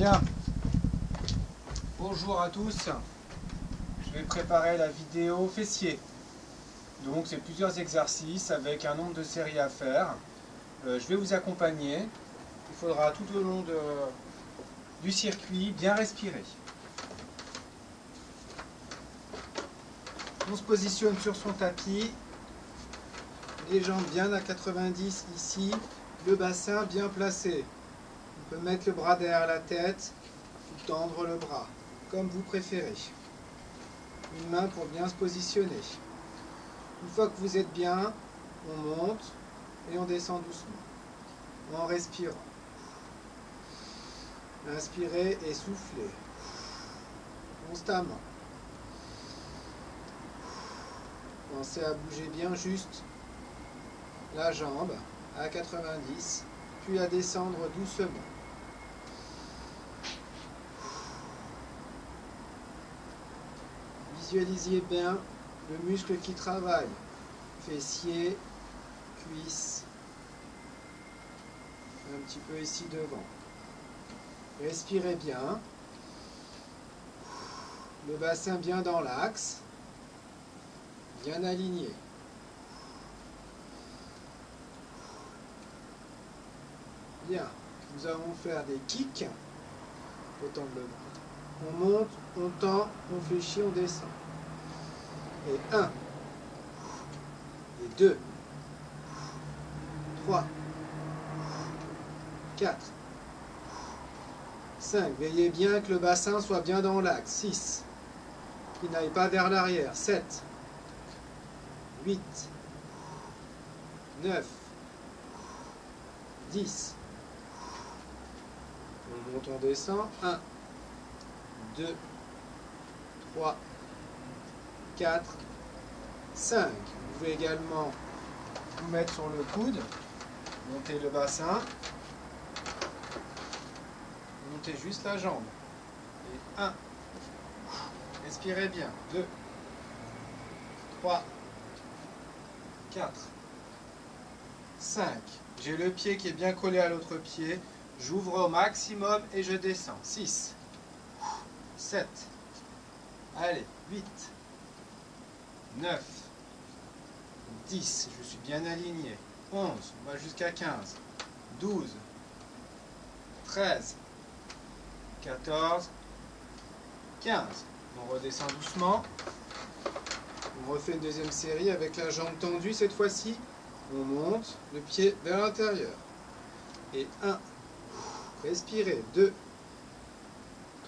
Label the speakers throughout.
Speaker 1: Bien, bonjour à tous, je vais préparer la vidéo fessier. Donc c'est plusieurs exercices avec un nombre de séries à faire. Je vais vous accompagner, il faudra tout au long du circuit bien respirer. On se positionne sur son tapis, les jambes bien à 90 ici, le bassin bien placé. On peut mettre le bras derrière la tête ou tendre le bras, comme vous préférez. Une main pour bien se positionner. Une fois que vous êtes bien, on monte et on descend doucement, en respirant. Inspirez et soufflez, constamment. Pensez à bouger bien juste la jambe à 90, puis à descendre doucement. Visualisez bien le muscle qui travaille, fessier, cuisse, un petit peu ici devant. Respirez bien, le bassin bien dans l'axe, bien aligné. Bien, nous allons faire des kicks, faut tendre le bras. On monte, on tend, on fléchit, on descend. Et 1, et 2, 3, 4, 5. Veillez bien que le bassin soit bien dans l'axe. 6, qu'il n'aille pas vers l'arrière. 7, 8, 9, 10. On monte, on descend. 1, 2, 3, 4, 5. Vous pouvez également vous mettre sur le coude, monter le bassin, monter juste la jambe. Et 1, respirez bien. 2, 3, 4, 5. J'ai le pied qui est bien collé à l'autre pied. J'ouvre au maximum et je descends. 6, 7, allez, 8, 9, 10, je suis bien aligné. 11, on va jusqu'à 15, 12, 13, 14, 15. On redescend doucement. On refait une deuxième série avec la jambe tendue cette fois-ci. On monte le pied vers l'intérieur. Et 1, respirez. 2,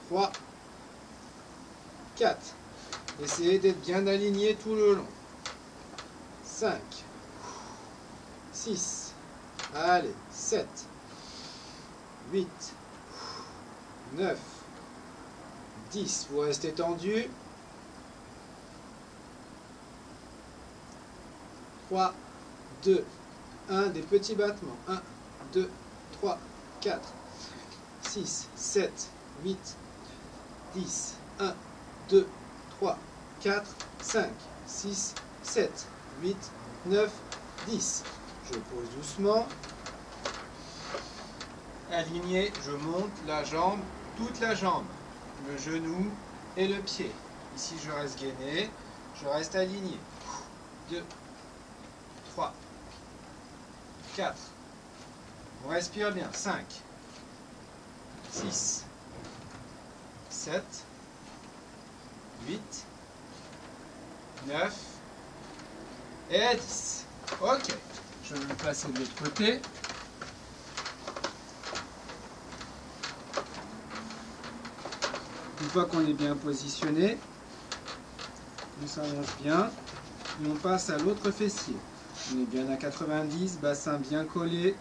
Speaker 1: 3, 4. Essayez d'être bien aligné tout le long. 5, 6, allez, 7, 8, 9, 10. Vous restez tendu. 3, 2, 1, des petits battements. 1, 2, 3, 4, 6, 7, 8, 10. 1, 2, 3, 4, 5, 6, 7, 8, 9, 10. Je pose doucement. Aligné, je monte la jambe, toute la jambe, le genou et le pied. Ici, je reste gainé, je reste aligné. 2, 3, 4. On respire bien. 5, 6, 7, 8, 9 et 10. Ok, je vais me placer de l'autre côté. Une fois qu'on est bien positionné, on s'allonge bien et on passe à l'autre fessier. On est bien à 90, bassin bien collé.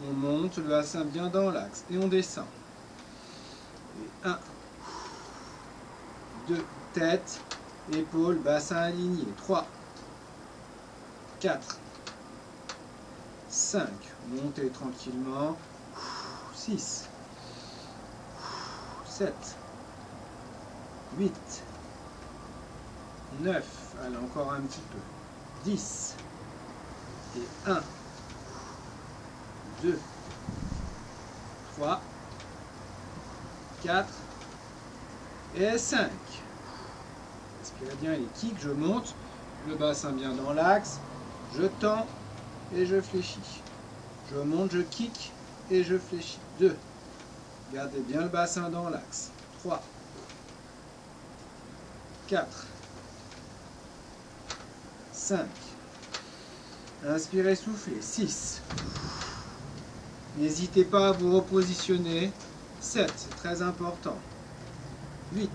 Speaker 1: On monte, le bassin bien dans l'axe et on descend. Et 1, 2, tête, épaules, bassin aligné. 3, 4, 5, montez tranquillement. 6, 7, 8, 9, allez encore un petit peu. 10, et 1, 2, 3, 4 et 5. Respirez bien les kicks, je monte, le bassin bien dans l'axe, je tends et je fléchis. Je monte, je kick et je fléchis. 2. Gardez bien le bassin dans l'axe. 3. 4. 5. Inspirez, soufflez. 6. N'hésitez pas à vous repositionner. 7, c'est très important. 8.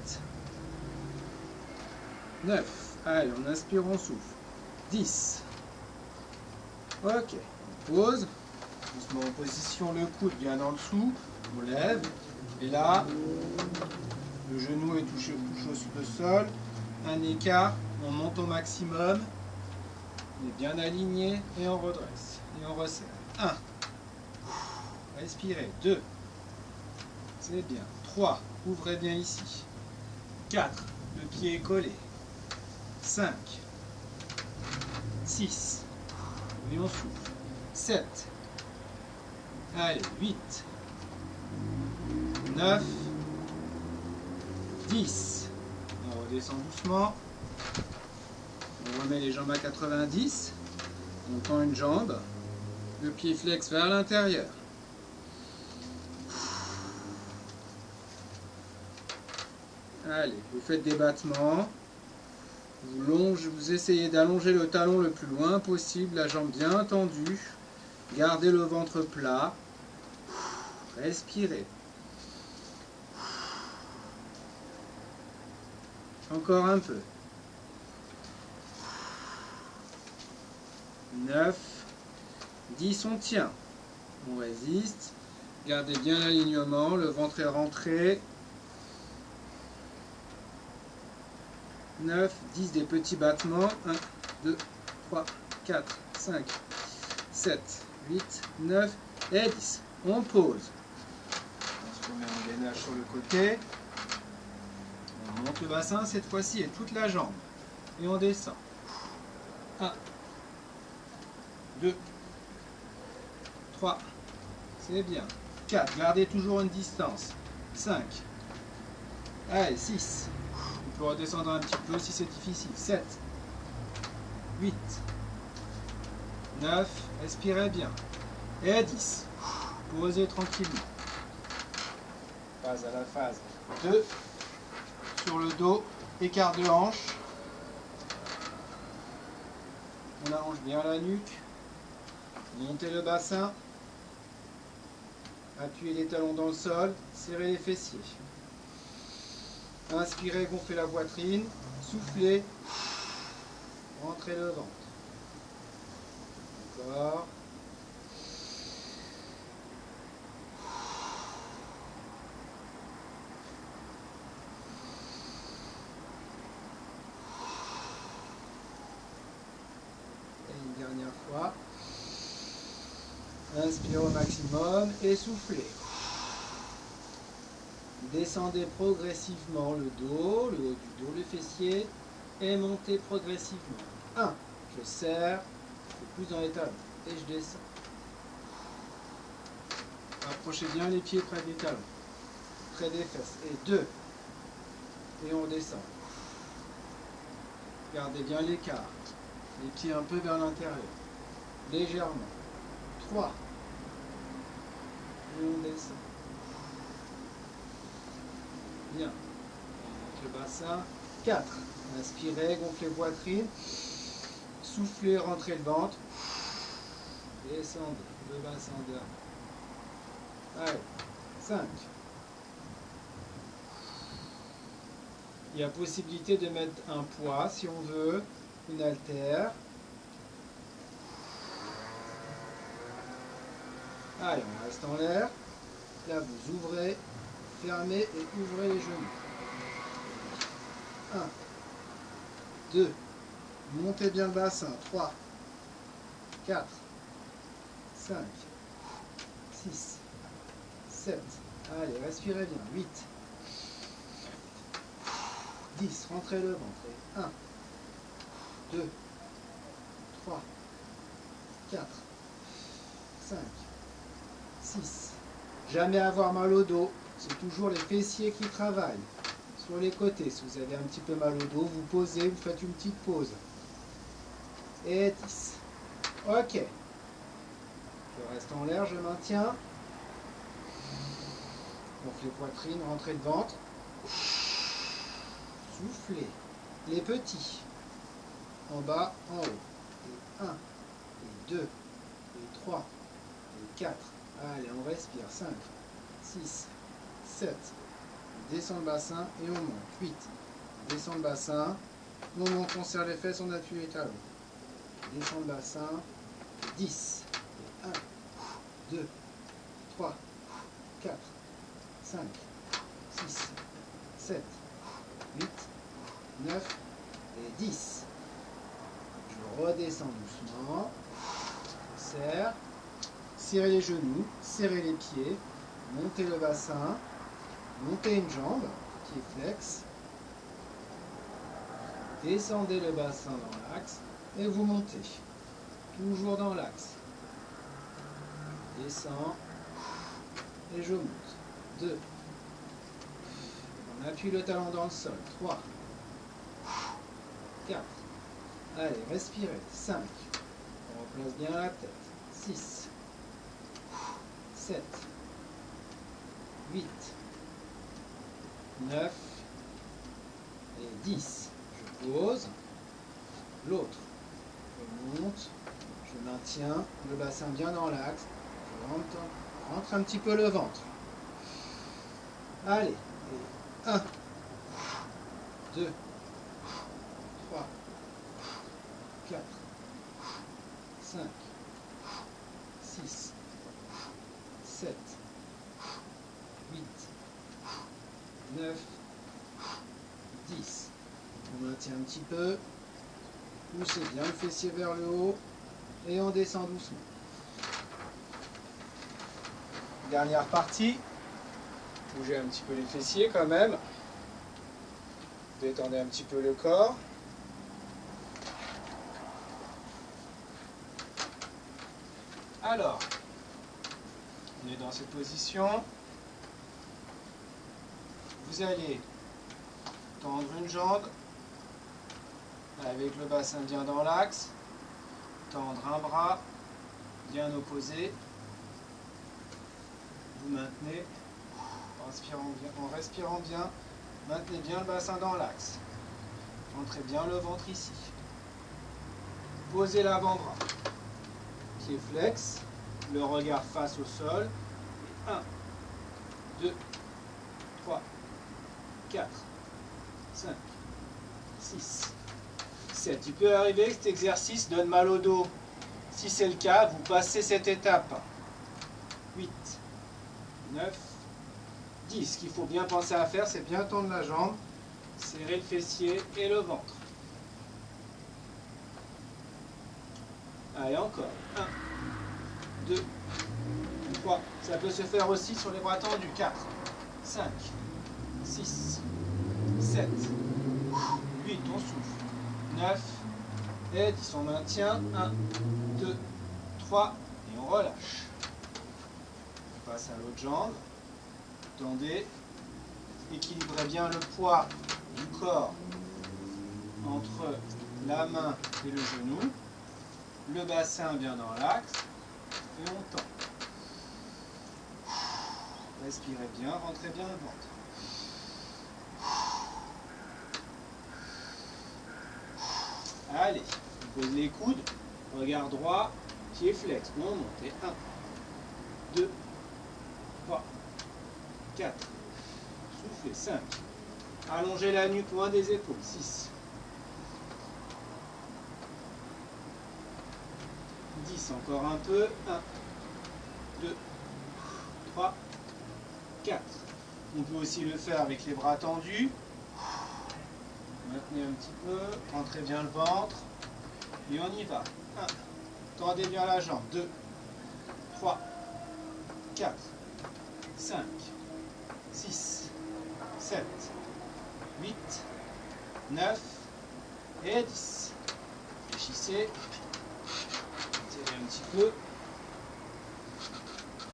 Speaker 1: 9. Allez, on inspire, on souffle. 10. Ok, on pose. On se met en position, le coude bien en dessous. On lève. Et là, le genou est touché au sol. Un écart, on monte au maximum. On est bien aligné et on redresse. Et on resserre. 1. Respirez. 2. C'est bien. 3. Ouvrez bien ici. 4. Le pied est collé. 5. 6. Et on souffle. 7. Allez, 8. 9. 10. On redescend doucement. On remet les jambes à 90. On tend une jambe. Le pied flex vers l'intérieur. Allez, vous faites des battements. Vous essayez d'allonger le talon le plus loin possible, la jambe bien tendue. Gardez le ventre plat. Respirez. Encore un peu. 9, 10, on tient. On résiste. Gardez bien l'alignement, le ventre est rentré. 9, 10, des petits battements. 1, 2, 3, 4, 5, 7, 8, 9 et 10. On pose. On se remet en gainage sur le côté. On monte le bassin cette fois-ci et toute la jambe. Et on descend. 1, 2, 3, c'est bien. 4, gardez toujours une distance. 5, allez, 6. On peut redescendre un petit peu si c'est difficile. 7, 8, 9, respirez bien. Et 10. Posez tranquillement. Phase à la phase 2. Sur le dos, écart de hanche. On allonge bien la nuque. Montez le bassin. Appuyez les talons dans le sol. Serrez les fessiers. Inspirez, gonflez la poitrine. Soufflez. Rentrez le ventre. Encore. Et une dernière fois. Inspirez au maximum et soufflez. Descendez progressivement le haut du dos, les fessiers, et montez progressivement. 1. Je serre, je pousse dans les talons, et je descends. Approchez bien les pieds près des talons, près des fesses. Et 2. Et on descend. Gardez bien l'écart. Les pieds un peu vers l'intérieur. Légèrement. 3. Et on descend. Bien. On monte le bassin. 4. Inspirez, gonflez poitrine. Soufflez, rentrez le ventre. Descendez. Le bassin derrière. Allez. 5. Il y a possibilité de mettre un poids si on veut. Une haltère. Allez, on reste en l'air. Là, vous ouvrez, fermez et ouvrez les genoux. 1, 2, montez bien le bassin. 3, 4, 5, 6, 7. Allez, respirez bien. 8, 10, rentrez le ventre. 1, 2, 3, 4, 5, 6. Jamais avoir mal au dos. c'est toujours les fessiers qui travaillent. Sur les côtés, si vous avez un petit peu mal au dos, vous posez, vous faites une petite pause. Et 10. Ok. Je reste en l'air, je maintiens. Gonflez poitrine, rentrez de ventre. Soufflez. Les petits. En bas, en haut. Et 1, et 2, et 3, et 4. Allez, on respire. 5, 6, 7. On descend le bassin et on monte. 8. On descend le bassin. On monte, on serre les fesses, on appuie les talons. On descend le bassin. 10. Et 1, 2, 3, 4, 5, 6, 7, 8, 9 et 10. Je redescends doucement. Serre. Serrez les genoux, serrez les pieds, montez le bassin, montez une jambe, pied flex. Descendez le bassin dans l'axe et vous montez. Toujours dans l'axe. Je descends et je monte. 2. On appuie le talon dans le sol. 3. 4. Allez, respirez. 5. On replace bien la tête. 6. 7. 8. 9. Et 10. Je pose. L'autre. Je monte. Je maintiens le bassin bien dans l'axe. Je rentre un petit peu le ventre. Allez. Et 1. 2. 3. 4. 5. 6. 7. 8. 9. 10. On maintient un petit peu. Poussez bien le fessier vers le haut. Et on descend doucement. Dernière partie. Bougez un petit peu les fessiers quand même. Détendez un petit peu le corps. Alors, on est dans cette position. Vous allez tendre une jambe avec le bassin bien dans l'axe. Tendre un bras bien opposé. Vous maintenez en respirant bien. Maintenez bien le bassin dans l'axe. Rentrez bien le ventre ici. Posez l'avant-bras. Pied flex. Le regard face au sol. 1, 2, 3, 4, 5, 6, 7. Il peut arriver que cet exercice donne mal au dos. Si c'est le cas, vous passez cette étape. 8, 9, 10. Ce qu'il faut bien penser à faire, c'est bien tendre la jambe, serrer le fessier et le ventre. Allez, encore. 1, 2, 3. Ça peut se faire aussi sur les bras tendus. 4, 5, 6, 7, 8. On souffle. 9 et 10. On maintient. 1, 2, 3. Et on relâche. On passe à l'autre jambe. Tendez. Équilibrez bien le poids du corps entre la main et le genou. Le bassin bien dans l'axe. Et on tend. Respirez bien, rentrez bien le ventre. Allez, on pose les coudes, regard droit, pied flex. On monte. Et 1, 2, 3, 4. Soufflez. 5. Allongez la nuque loin des épaules. 6. 10. Encore un peu. 1, 2, 3, 4. On peut aussi le faire avec les bras tendus. Maintenez un petit peu. Rentrez bien le ventre. Et on y va. 1. Tendez bien la jambe. 2, 3, 4, 5, 6, 7, 8, 9 et 10. Réfléchissez. Tirez un petit peu.